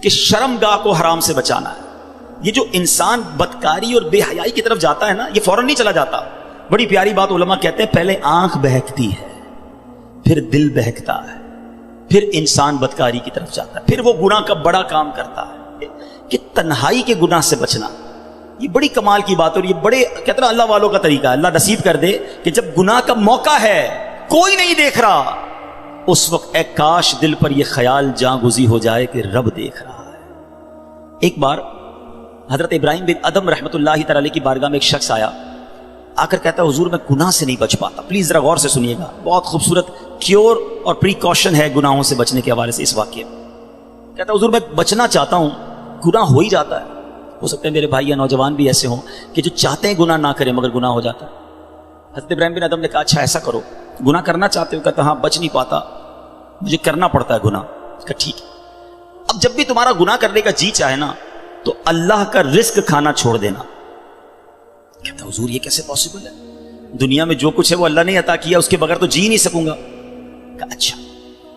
کہ شرمگاہ کو حرام سے بچانا ہے. یہ جو انسان بدکاری اور بے حیائی کی طرف جاتا ہے نا، یہ فوراً نہیں چلا جاتا. بڑی پیاری بات علماء کہتے ہیں، پہلے آنکھ بہکتی ہے، پھر دل بہکتا ہے، پھر انسان بدکاری کی طرف جاتا ہے، پھر وہ گناہ کا بڑا کام کرتا ہے. کہ تنہائی کے گناہ سے بچنا یہ بڑی کمال کی بات ہے، اور یہ بڑے کہتے ہیں اللہ والوں کا طریقہ ہے. اللہ نصیب کر دے کہ جب گناہ کا موقع ہے، کوئی نہیں دیکھ رہا، اس وقت اے کاش دل پر یہ خیال جاں گزی ہو جائے کہ رب دیکھ رہا ہے. ایک بار حضرت ابراہیم بن ادم رحمۃ اللہ تعالی کی بارگاہ میں ایک شخص آیا، آ کر کہتا ہے حضور میں گناہ سے نہیں بچ پاتا. پلیز ذرا غور سے سنیے گا، بہت خوبصورت کیور اور پریکاشن ہے گناہوں سے بچنے کے حوالے سے اس واقعے میں. کہتا ہے حضور میں بچنا چاہتا ہوں، گناہ ہو ہی جاتا ہے. ہو سکتا ہے میرے بھائی یا نوجوان بھی ایسے ہوں کہ جو چاہتے ہیں گناہ نہ کریں مگر گناہ ہو جاتا ہے. حضرت ابراہیم بن ادم نے کہا اچھا ایسا کرو، گناہ کرنا چاہتے ہو؟ کہتا ہاں بچ نہیں پاتا، مجھے کرنا پڑتا ہے گناہ. کہا ٹھیک ہے، اب جب بھی تمہارا گناہ کرنے کا جی چاہے نا تو اللہ کا رزق کھانا چھوڑ دینا. کہتا حضور یہ کیسے پاسبل ہے؟ دنیا میں جو کچھ ہے وہ اللہ نے عطا کیا، اس کے بغیر تو جی نہیں سکوں گا. کہا اچھا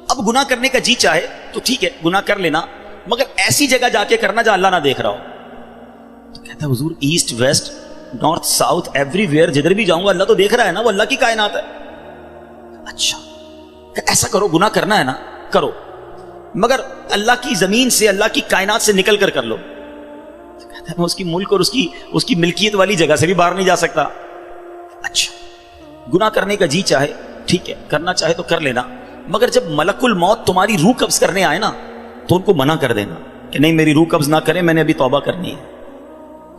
اب گناہ کرنے کا جی چاہے تو ٹھیک ہے گناہ کر لینا، مگر ایسی جگہ جا کے کرنا جہاں اللہ نہ دیکھ رہا ہو. تو کہتا ہے حضور east west north south every where جدھر بھی جاؤں گا اللہ تو دیکھ رہا ہے نا، وہ اللہ کی کائنات ہے. اچھا ایسا کرو، گناہ کرنا ہے نا کرو، مگر اللہ کی زمین سے اللہ کی کائنات سے نکل کر لو. کہتا ہے میں اس کی ملک اور اس کی ملکیت والی جگہ سے بھی باہر نہیں جا سکتا. اچھا گناہ کرنے کا جی چاہے ٹھیک ہے، کرنا چاہے تو کر لینا، مگر جب ملک الموت تمہاری روح قبض کرنے آئے نا تو ان کو منع کر دینا کہ نہیں میری روح قبض نہ کریں، میں نے ابھی توبہ کرنی ہے.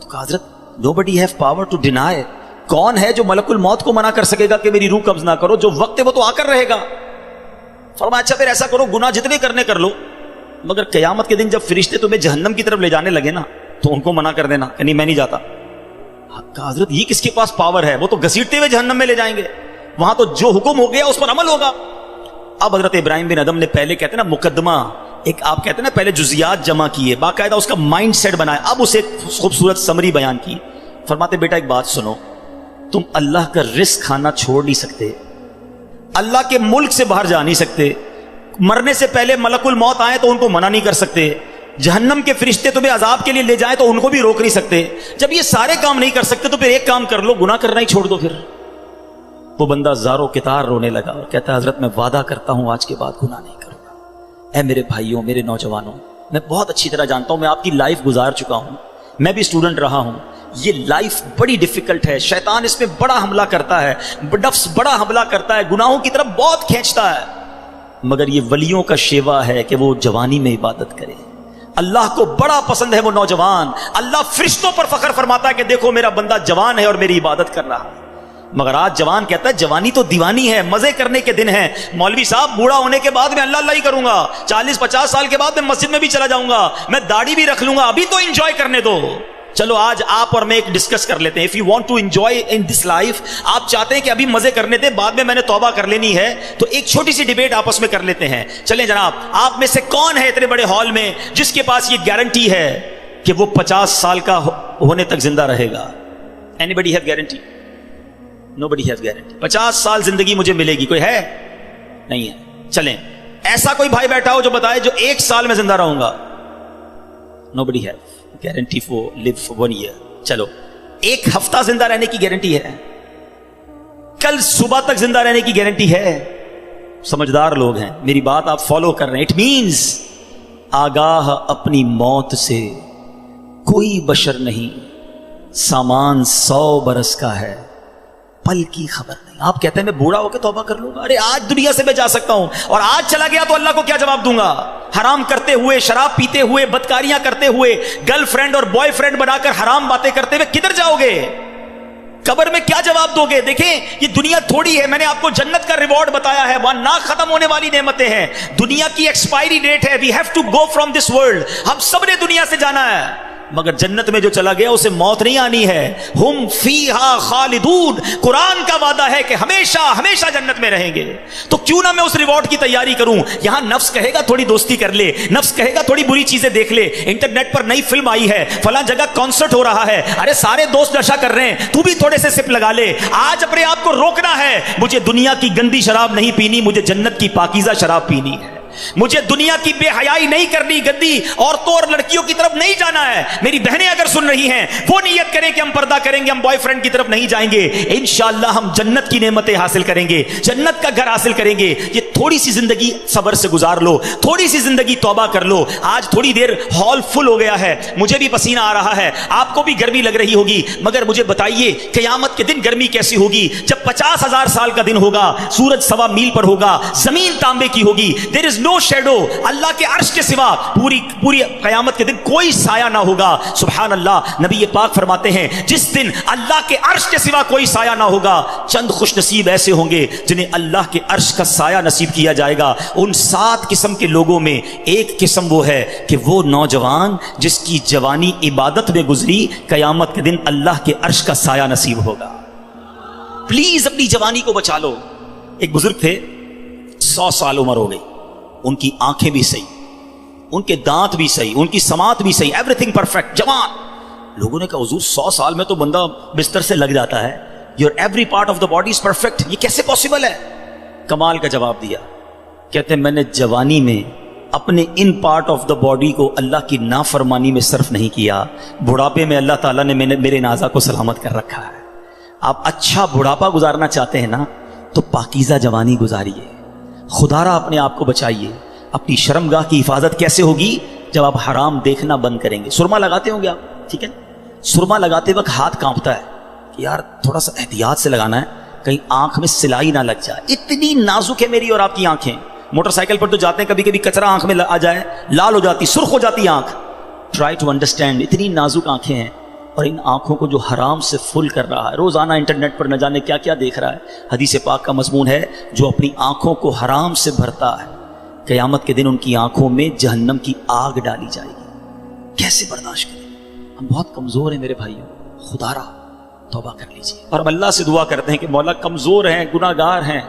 تو کہا حضرت nobody have power to deny. کون ہے جو ملک الموت کو منع کر سکے گا کہ میری روح قبض نہ کرو؟ جو وقت ہے وہ تو آ کر رہے گا. فرمایا اچھا پھر ایسا کرو گناہ جتنے کرنے کر لو، مگر قیامت کے دن جب فرشتے تمہیں جہنم کی طرف لے جانے لگے نا تو ان کو منع کر دینا کہ نہیں میں نہیں جاتا. کہا حضرت یہ کس کے پاس پاور ہے؟ وہ تو گھسیٹتے ہوئے جہنم میں لے جائیں گے، وہاں تو جو حکم ہو گیا اس پر عمل ہوگا. اب حضرت ابراہیم بن ادم نے پہلے کہتے ہیں نا مقدمہ، ایک آپ کہتے ہیں نا پہلے جزیات جمع کیے، باقاعدہ اس کا مائنڈ سیٹ بنایا، اب اسے خوبصورت سمری بیان کی. فرماتے بیٹا ایک بات سنو، تم اللہ کا رزق کھانا چھوڑ نہیں سکتے، اللہ کے ملک سے باہر جا نہیں سکتے، مرنے سے پہلے ملک الموت آئے تو ان کو منع نہیں کر سکتے، جہنم کے فرشتے تمہیں عذاب کے لیے لے جائیں تو ان کو بھی روک نہیں سکتے. جب یہ سارے کام نہیں کر سکتے تو پھر ایک کام کر لو، گناہ کرنا ہی چھوڑ دو. پھر وہ بندہ زارو کتار رونے لگا اور کہتا ہے حضرت میں وعدہ کرتا ہوں آج کے بعد گناہ نہیں کروں گا. اے میرے بھائیوں میرے نوجوانوں، میں بہت اچھی طرح جانتا ہوں، میں آپ کی لائف گزار چکا ہوں، میں بھی اسٹوڈنٹ رہا ہوں. یہ لائف بڑی ڈیفیکلٹ ہے، شیطان اس میں بڑا حملہ کرتا ہے، نفس بڑا حملہ کرتا ہے، گناہوں کی طرف بہت کھینچتا ہے. مگر یہ ولیوں کا شیوا ہے کہ وہ جوانی میں عبادت کرے. اللہ کو بڑا پسند ہے وہ نوجوان. اللہ فرشتوں پر فخر فرماتا ہے کہ دیکھو میرا بندہ جوان ہے اور میری عبادت کر رہا ہے. مگر آج جوان کہتا ہے جوانی تو دیوانی ہے، مزے کرنے کے دن ہیں. مولوی صاحب بوڑھا ہونے کے بعد میں اللہ اللہ ہی کروں گا، 40-50 سال کے بعد میں مسجد میں بھی چلا جاؤں گا، میں داڑھی بھی رکھ لوں گا، ابھی تو انجوائے کرنے دو. چلو آج آپ اور میں ایک ڈسکس کر لیتے ہیں. If you want to enjoy in this life, آپ چاہتے ہیں کہ ابھی مزے کرنے دیں، بعد میں نے توبہ کر لینی ہے، تو ایک چھوٹی سی ڈیبیٹ آپس میں کر لیتے ہیں. چلیں جناب، آپ میں سے کون ہے اتنے بڑے ہال میں جس کے پاس یہ گارنٹی ہے کہ وہ 50 سال کا ہونے تک زندہ رہے گا؟ Any have guarantee? Nobody has guarantee. 50 سال زندگی مجھے ملے گی، کوئی ہے؟ نہیں ہے. چلیں ایسا کوئی بھائی بیٹھا ہو جو بتائے جو 1 سال میں زندہ رہوں گا؟ Nobody has guarantee for live for 1 year. چلو 1 ہفتہ زندہ رہنے کی گارنٹی ہے، کل صبح تک زندہ رہنے کی گارنٹی ہے. سمجھدار لوگ ہیں، میری بات آپ فالو کر رہے ہیں. اٹ مینز آگاہ اپنی موت سے کوئی بشر نہیں، سامان 100 برس کا ہے، پل کی خبر نہیں. آپ کہتے ہیں میں بوڑھا ہو کے توبہ کر لوں گا. ارے آج دنیا سے میں جا سکتا ہوں، اور آج چلا گیا تو اللہ کو کیا جواب دوں گا؟ حرام کرتے ہوئے، شراب پیتے ہوئے، بدکاریاں کرتے ہوئے، گرل فرینڈ اور بوائے فرینڈ بنا کر حرام باتیں کرتے ہوئے کدھر جاؤ گے؟ قبر میں کیا جواب دو گے؟ دیکھیں یہ دنیا تھوڑی ہے. میں نے آپ کو جنت کا ریوارڈ بتایا ہے، وہاں نہ ختم ہونے والی نعمتیں ہیں. دنیا کی ایکسپائری ڈیٹ ہے. We have to go from this world. ہم سب نے دنیا سے جانا ہے، مگر جنت میں جو چلا گیا اسے موت نہیں آنی ہے. ہم فیہا خالدون. قرآن کا وعدہ ہے کہ ہمیشہ ہمیشہ جنت میں رہیں گے. تو کیوں نہ میں اس ریوارڈ کی تیاری کروں؟ یہاں نفس کہے گا تھوڑی دوستی کر لے، نفس کہے گا تھوڑی بری چیزیں دیکھ لے، انٹرنیٹ پر نئی فلم آئی ہے، فلاں جگہ کانسرٹ ہو رہا ہے، ارے سارے دوست نشہ کر رہے ہیں، تو بھی تھوڑے سے سپ لگا لے. آج اپنے آپ کو روکنا ہے، مجھے دنیا کی گندی شراب نہیں پینی، مجھے جنت کی پاکیزہ شراب پینی ہے. مجھے دنیا کی بے حیائی نہیں کرنی, گندی عورتوں اور لڑکیوں کی طرف نہیں جانا ہے. میری بہنیں اگر سن رہی ہیں وہ نیت کریں کہ ہم پردہ کریں گے, ہم بوائے فرینڈ کی طرف نہیں جائیں گے. انشاءاللہ ہم جنت کی نعمتیں حاصل کریں گے, جنت کا گھر حاصل کریں گے. یہ تھوڑی سی زندگی صبر سے گزار لو, تھوڑی سی زندگی توبہ کر لو. آج تھوڑی دیر ہال فل ہو گیا ہے, مجھے بھی پسینہ آ رہا ہے, آپ کو بھی گرمی لگ رہی ہوگی, مگر مجھے بتائیے قیامت کے دن گرمی کیسی ہوگی جب 50,000 سال کا دن ہوگا, سورج 1.25 میل پر ہوگا, زمین تانبے کی ہوگی, دیر از نو شیڈو, اللہ کے عرش کے سوا پوری قیامت کے دن کوئی سایہ نہ ہوگا. سبحان اللہ, نبی پاک فرماتے ہیں جس دن اللہ کے عرش کے سوا کوئی سایہ نہ ہوگا, چند خوش نصیب ایسے ہوں گے جنہیں اللہ کے عرش کا سایہ نصیب کیا جائے گا. ان 7 قسم کے لوگوں میں ایک قسم وہ ہے کہ وہ نوجوان جس کی جوانی عبادت میں گزری, قیامت کے دن اللہ کے عرش کا سایہ نصیب ہوگا. پلیز اپنی جوانی کو بچا لو. ایک بزرگ تھے, 100 سال عمر ہو گئی, ان کی آنکھیں بھی صحیح, ان کے دانت بھی صحیح, ان کی سماعت بھی صحیح, ایوری تھنگ پرفیکٹ, جوان. لوگوں نے کہا حضور 100 سال میں تو بندہ بستر سے لگ جاتا ہے, your every part of the body is perfect, یہ کیسے پاسبل ہے؟ کمال کا جواب دیا, کہتے ہیں میں نے جوانی میں اپنے in part of the body کو اللہ کی نافرمانی میں صرف نہیں کیا, بڑھاپے میں اللہ تعالیٰ نے میرے نازا کو سلامت کر رکھا ہے. آپ اچھا بڑھاپا گزارنا چاہتے ہیں نا تو پاکیزہ جوانی گزاریے, خدا را اپنے آپ کو بچائیے. اپنی شرمگاہ کی حفاظت کیسے ہوگی؟ جب آپ حرام دیکھنا بند کریں گے. سرما لگاتے ہوں گے آپ, ٹھیک ہے, سرما لگاتے وقت ہاتھ کانپتا ہے کہ یار تھوڑا سا احتیاط سے لگانا ہے, کہیں آنکھ میں سلائی نہ لگ جائے. اتنی نازک ہے میری اور آپ کی آنکھیں. موٹر سائیکل پر تو جاتے ہیں, کبھی کبھی کچرا آنکھ میں آ جائے, لال ہو جاتی, سرخ ہو جاتی آنکھ. ٹرائی ٹو انڈرسٹینڈ, اتنی نازک آنکھیں ہیں, اور ان آنکھوں کو جو حرام سے فل کر رہا ہے, روزانہ انٹرنیٹ پر نہ جانے کیا کیا دیکھ رہا ہے. حدیث پاک کا مضمون ہے جو اپنی آنکھوں کو حرام سے بھرتا ہے, قیامت کے دن ان کی آنکھوں میں جہنم کی آگ ڈالی جائے گی. کیسے برداشت کریں؟ ہم بہت کمزور ہیں میرے بھائیوں, خدا را توبہ کر لیجیے. اور ہم اللہ سے دعا کرتے ہیں کہ مولا کمزور ہیں, گناہ گار ہیں,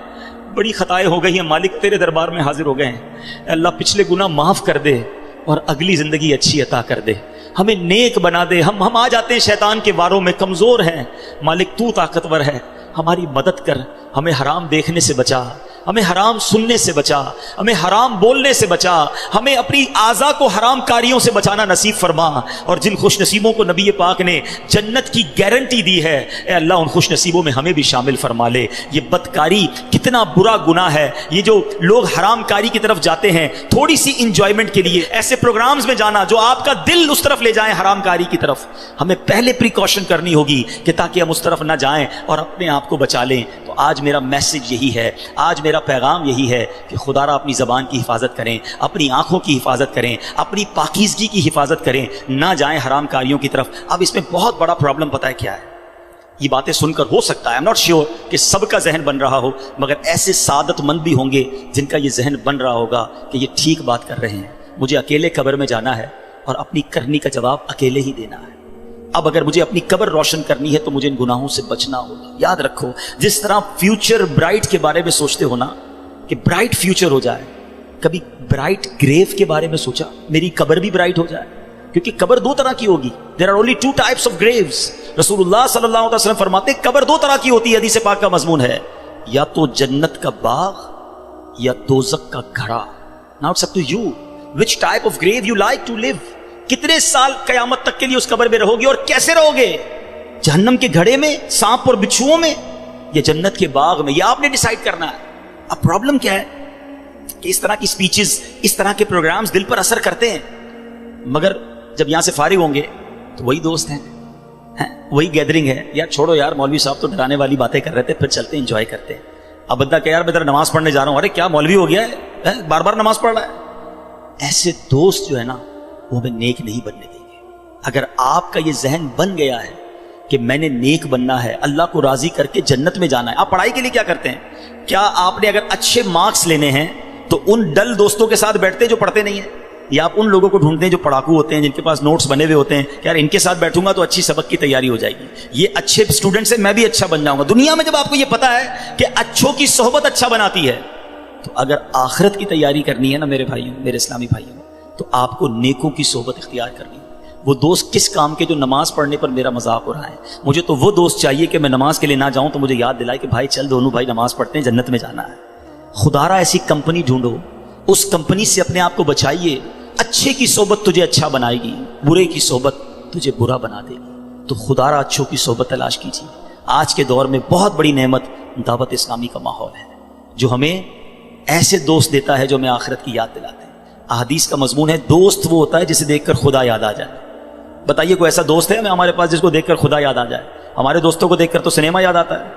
بڑی خطائیں ہو گئی ہیں, مالک تیرے دربار میں حاضر ہو گئے ہیں. اللہ پچھلے گناہ معاف کر دے اور اگلی زندگی اچھی عطا کر دے, ہمیں نیک بنا دے. ہم آ جاتے ہیں شیطان کے واروں میں, کمزور ہیں. مالک تو طاقتور ہے, ہماری مدد کر, ہمیں حرام دیکھنے سے بچا, ہمیں حرام سننے سے بچا, ہمیں حرام بولنے سے بچا, ہمیں اپنی اعضاء کو حرام کاریوں سے بچانا نصیب فرما. اور جن خوش نصیبوں کو نبی پاک نے جنت کی گارنٹی دی ہے, اے اللہ ان خوش نصیبوں میں ہمیں بھی شامل فرما لے. یہ بدکاری کتنا برا گناہ ہے. یہ جو لوگ حرام کاری کی طرف جاتے ہیں تھوڑی سی انجوائمنٹ کے لیے, ایسے پروگرامز میں جانا جو آپ کا دل اس طرف لے جائیں حرام کاری کی طرف, ہمیں پہلے پریکاشن کرنی ہوگی کہ تاکہ ہم اس طرف نہ جائیں اور اپنے آپ کو بچا لیں. تو آج میرا میسج یہی ہے, آج میرا پیغام یہی ہے کہ خدا را اپنی زبان کی حفاظت کریں, اپنی آنکھوں کی حفاظت کریں, اپنی پاکیزگی کی حفاظت کریں, نہ جائیں حرام کاریوں کی طرف. اب اس میں بہت بڑا پرابلم پتہ ہے کیا ہے؟ یہ باتیں سن کر ہو سکتا ہے, I'm not sure کہ سب کا ذہن بن رہا ہو, مگر ایسے سعادت مند بھی ہوں گے جن کا یہ ذہن بن رہا ہوگا کہ یہ ٹھیک بات کر رہے ہیں, مجھے اکیلے قبر میں جانا ہے اور اپنی کرنی کا جواب اکیلے ہی دینا ہے. اب اگر مجھے اپنی قبر روشن کرنی ہے تو مجھے ان گناہوں سے بچنا ہوگا. یاد رکھو, جس طرح فیوچر برائٹ کے بارے میں سوچتے ہو نا کہ برائٹ فیوچر ہو جائے, کبھی برائٹ گریو کے بارے میں سوچا میری قبر بھی برائٹ ہو جائے؟ کیونکہ قبر 2 طرح کی ہوگی. There are only 2 types of graves. رسول اللہ صلی اللہ علیہ وسلم فرماتے ہیں قبر 2 طرح کی ہوتی ہے, حدیث پاک کا مضمون ہے, یا تو جنت کا باغ یا دوزخ کا گھڑا. Now it's up to you which type of grave you like to live. کتنے سال قیامت تک کے لیے اس قبر میں رہو گے اور کیسے رہو گے؟ جہنم کے گھڑے میں, سانپ اور بچھوؤں میں, یا جنت کے باغ میں؟ یہ آپ نے ڈیسائیڈ کرنا ہے. اب پرابلم کیا ہے کہ اس طرح کی سپیچز, اس طرح کے پروگرامز دل پر اثر کرتے ہیں, مگر جب یہاں سے فارغ ہوں گے تو وہی دوست ہیں, وہی گیدرنگ ہے. یار چھوڑو یار, مولوی صاحب تو ڈرانے والی باتیں کر رہے تھے, پھر چلتے ہیں انجوائے کرتے ہیں. اب بندہ کہ یار میں ذرا نماز پڑھنے جا رہا ہوں, ارے کیا مولوی ہو گیا ہے, بار بار نماز پڑھ رہا ہے. ایسے دوست جو ہے نا وہ ہمیں نیک نہیں بننے دیں گے. اگر آپ کا یہ ذہن بن گیا ہے کہ میں نے نیک بننا ہے, اللہ کو راضی کر کے جنت میں جانا ہے. آپ پڑھائی کے لیے کیا کرتے ہیں؟ کیا آپ نے اگر اچھے مارکس لینے ہیں تو ان ڈل دوستوں کے ساتھ بیٹھتے ہیں جو پڑھتے نہیں ہیں, یا آپ ان لوگوں کو ڈھونڈتے ہیں جو پڑھاکو ہوتے ہیں, جن کے پاس نوٹس بنے ہوئے ہوتے ہیں کہ یار ان کے ساتھ بیٹھوں گا تو اچھی سبق کی تیاری ہو جائے گی, یہ اچھے اسٹوڈنٹ سے میں بھی اچھا بن جاؤں گا. دنیا میں جب آپ کو یہ پتا ہے کہ اچھوں کی صحبت اچھا بناتی ہے, تو اگر آخرت کی تیاری کرنی ہے نا میرے بھائیوں, میرے اسلامی بھائیوں, تو آپ کو نیکوں کی صحبت اختیار کرنی ہے. وہ دوست کس کام کے جو نماز پڑھنے پر میرا مذاق ہو رہا ہے؟ مجھے تو وہ دوست چاہیے کہ میں نماز کے لیے نہ جاؤں تو مجھے یاد دلائے کہ بھائی چل دونوں بھائی نماز پڑھتے ہیں, جنت میں جانا ہے. خدا را ایسی کمپنی ڈھونڈو, اس کمپنی سے اپنے آپ کو بچائیے. اچھے کی صحبت تجھے اچھا بنائے گی, برے کی صحبت تجھے برا بنا دے گی. تو خدا را اچھوں کی صحبت تلاش کیجیے. آج کے دور میں بہت بڑی نعمت دعوت اسلامی کا ماحول ہے, جو ہمیں ایسے دوست دیتا ہے جو ہمیں آخرت کی یاد دلاتے ہیں. احادیث کا مضمون ہے دوست وہ ہوتا ہے جسے دیکھ کر خدا یاد آ جائے. بتائیے کوئی ایسا دوست ہے ہمارے پاس جس کو دیکھ کر خدا یاد آ جائے؟ ہمارے دوستوں کو دیکھ کر تو سنیما یاد آتا ہے,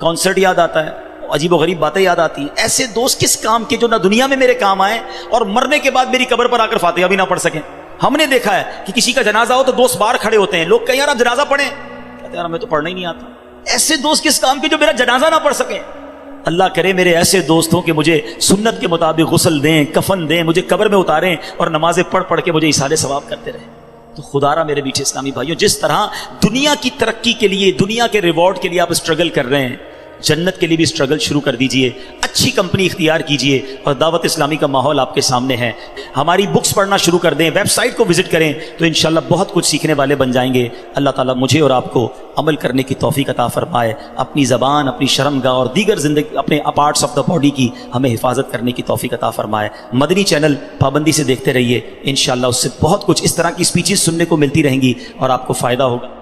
کانسرٹ یاد آتا ہے, عجیب و غریب باتیں یاد آتی ہیں. ایسے دوست کس کام کے جو نہ دنیا میں میرے کام آئے اور مرنے کے بعد میری قبر پر آ کر فاتحہ بھی نہ پڑھ سکیں. ہم نے دیکھا ہے کہ کسی کا جنازہ ہو تو دوست باہر کھڑے ہوتے ہیں, لوگ کہیں یار آپ جنازہ پڑھیں, کہتے ہیں یار ہمیں تو پڑھنا ہی نہیں آتا. ایسے دوست کس کام کے جو میرا جنازہ نہ پڑھ سکیں؟ اللہ کرے میرے ایسے دوست ہوں کہ مجھے سنت کے مطابق غسل دیں, کفن دیں, مجھے قبر میں اتاریں اور نمازیں پڑھ پڑھ کے مجھے ایصال ثواب کرتے رہیں. تو خدا را میرے میٹھے اسلامی بھائیوں, جس طرح دنیا کی ترقی کے لیے, دنیا کے ریوارڈ کے لیے آپ اسٹرگل کر رہے ہیں, جنت کے لیے بھی اسٹرگل شروع کر دیجئے. اچھی کمپنی اختیار کیجئے اور دعوت اسلامی کا ماحول آپ کے سامنے ہے. ہماری بکس پڑھنا شروع کر دیں, ویب سائٹ کو وزٹ کریں, تو انشاءاللہ بہت کچھ سیکھنے والے بن جائیں گے. اللہ تعالیٰ مجھے اور آپ کو عمل کرنے کی توفیق عطا فرمائے. اپنی زبان, اپنی شرمگاہ اور دیگر زندگی اپنے پارٹس آف دا باڈی کی ہمیں حفاظت کرنے کی توفیق عطا فرمائے. مدنی چینل پابندی سے دیکھتے رہیے, انشاءاللہ اس سے بہت کچھ اس طرح کی اسپیچز سننے کو ملتی رہیں گی اور آپ کو فائدہ ہوگا.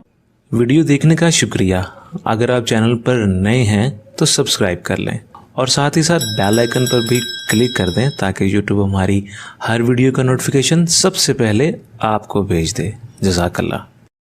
ویڈیو دیکھنے کا شکریہ. اگر آپ چینل پر نئے ہیں تو سبسکرائب کر لیں اور ساتھ ہی ساتھ بیل آئیکن پر بھی کلک کر دیں تاکہ یوٹیوب ہماری ہر ویڈیو کا نوٹیفیکیشن سب سے پہلے آپ کو بھیج دے. جزاک اللہ.